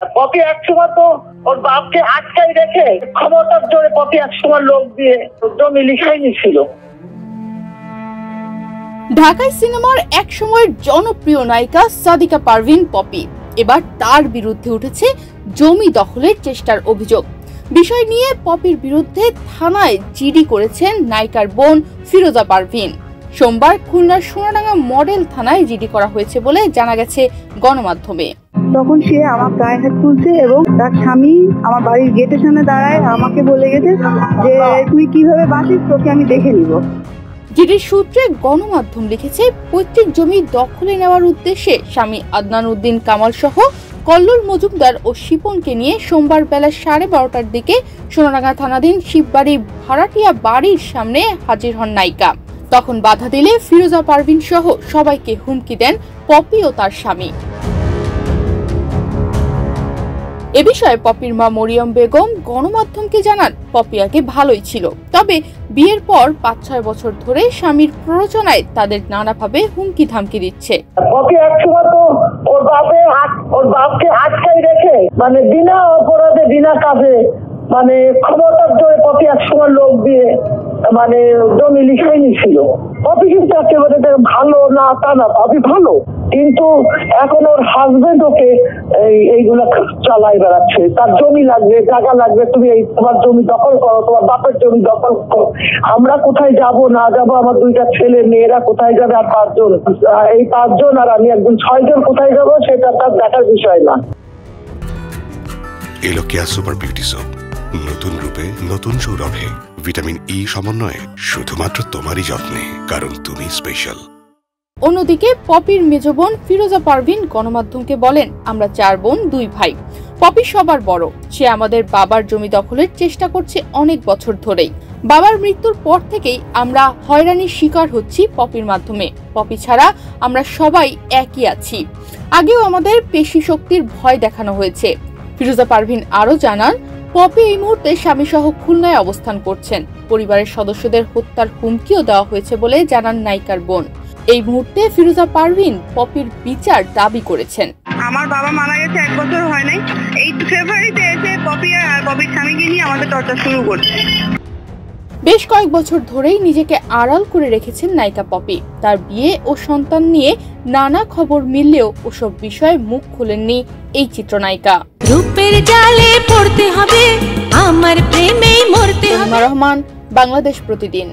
Poppy একসময় তো ওর বাপকে আটকাই রেখে ক্ষমতার জোরে পপি একসময় লোক দিয়ে জমি লিখাই নিছিল। ঢাকাই সিনেমার এক সময়ের জনপ্রিয় নায়িকা সাদিকা পারভিন পপি এবার তার বিরুদ্ধে উঠেছে জমি দখলের চেষ্টার অভিযোগ। বিষয় নিয়ে পপির বিরুদ্ধে থানায় জিডি করেছেন নায়িকার বোন ফিরোজা পারভিন। সোমবার খুলনার সোনাডাঙ্গা মডেল থানায় জিডি করা হয়েছে বলে জানা গেছে গণমাধ্যমে। তখন সে আমার গায়ে হাত তুলছে এবং তার স্বামী আমার বাড়ির গেটের সামনে দাঁড়ায় আমাকে বলে গেছে যে তুই কিভাবে বাঁচিস, তোকে আমি দেখে নিব। জিডির সূত্রে গণমাধ্যম লিখেছে, পৈতৃক জমি দখলে নেওয়ার উদ্দেশ্যে স্বামী আদনান উদ্দিন কামাল সহ কল্লোল মজুমদার ও শিপনকে নিয়ে সোমবার বেলা 12:30টার দিকে সোনাডাঙ্গা থানাধীন শিববাড়ি ভাড়াটিয়া বাড়ির সামনে হাজির হন নায়িকা। তখন বাধা দিলে ফিরোজা পারভিন সহ সবাইকে হুমকি দেন পপি ও তার স্বামী। এ বিষয়ে পপির মা মরিয়ম বেগম গণমাধ্যমকে জানান, পপি আগে ভালোই ছিল, তবে বিয়ের পর 5-6 বছর ধরে স্বামীর প্ররোচনায় তাদের নানাভাবে হুমকি ধামকি দিচ্ছে। পপি একসময় তো ওর বাপকে আটকাই রেখে বিনা অপরাধে বিনা কাজে ক্ষমতার জোরে পপি একসময় লোক দিয়ে জমি লিখাই নিছিল। পপি কিন্তু একেবারে ভালো না তা না, পপি ভালো, কিন্তু এখন ওর হাজবেন্ড ওকে এইগুলা চালাই বেড়াচ্ছে। তার জমি লাগবে, জায়গা লাগবে, তুমি তোমার জমি দখল করো, তোমার বাপের জমি দখল করো। আমরা কোথায় যাব না যাব, আমার 2টা ছেলে মেয়েরা কোথায় যাবে, আর 5 জন, এই 5 জন আর আমি একজন, 6 জন কোথায় যাব সেটা তার দেখার বিষয় না। এলো কেয়া সুপার বিউটি সোপ, নতুন রূপে নতুন সৌরভে ভিটামিন ই সমন্বয়ে শুধুমাত্র তোমারই যত্নে, কারণ তুমি স্পেশাল। অন্যদিকে পপির মেজ বোন ফিরোজা পারভিন গণমাধ্যমকে বলেন, আমরা 4 বোন 2 ভাই। পপি সবার বড়, সে আমাদের বাবার জমি দখলের চেষ্টা করছে অনেক বছর ধরেই। বাবার মৃত্যুর পর থেকেই আমরা হয়রানির শিকার হচ্ছি পপির মাধ্যমে। পপি ছাড়া আমরা সবাই একই আছি। আগেও আমাদের পেশি শক্তির ভয় দেখানো হয়েছে। ফিরোজা পারভিন আরো জানান, পপি এই মুহূর্তে স্বামী সহ খুলনায় অবস্থান করছেন। পরিবারের সদস্যদের হত্যার হুমকিও দেওয়া হয়েছে বলে জানান নায়িকার বোন। এই মুহূর্তে ফিরোজা পারভিন পপির বিচার দাবি করেছেন। আমার বাবা মারা গেছে 1 বছর হয় নাই, এই ফেব্রুয়ারিতে এসে পপি আর পপির স্বামীকে নিয়ে আমাদের চর্চা শুরু করছে। বেশ কয়েক বছর ধরেই নিজেকে আড়াল করে রেখেছেন নায়িকা পপি। তার বিয়ে ও সন্তান নিয়ে নানা খবর মিললেও ওসব বিষয়ে মুখ খুলেননি এই চিত্রনায়িকা। রূপের জালে পড়তে হবে, আমার প্রেমেই মরতে হবে। রহমান, বাংলাদেশ প্রতিদিন।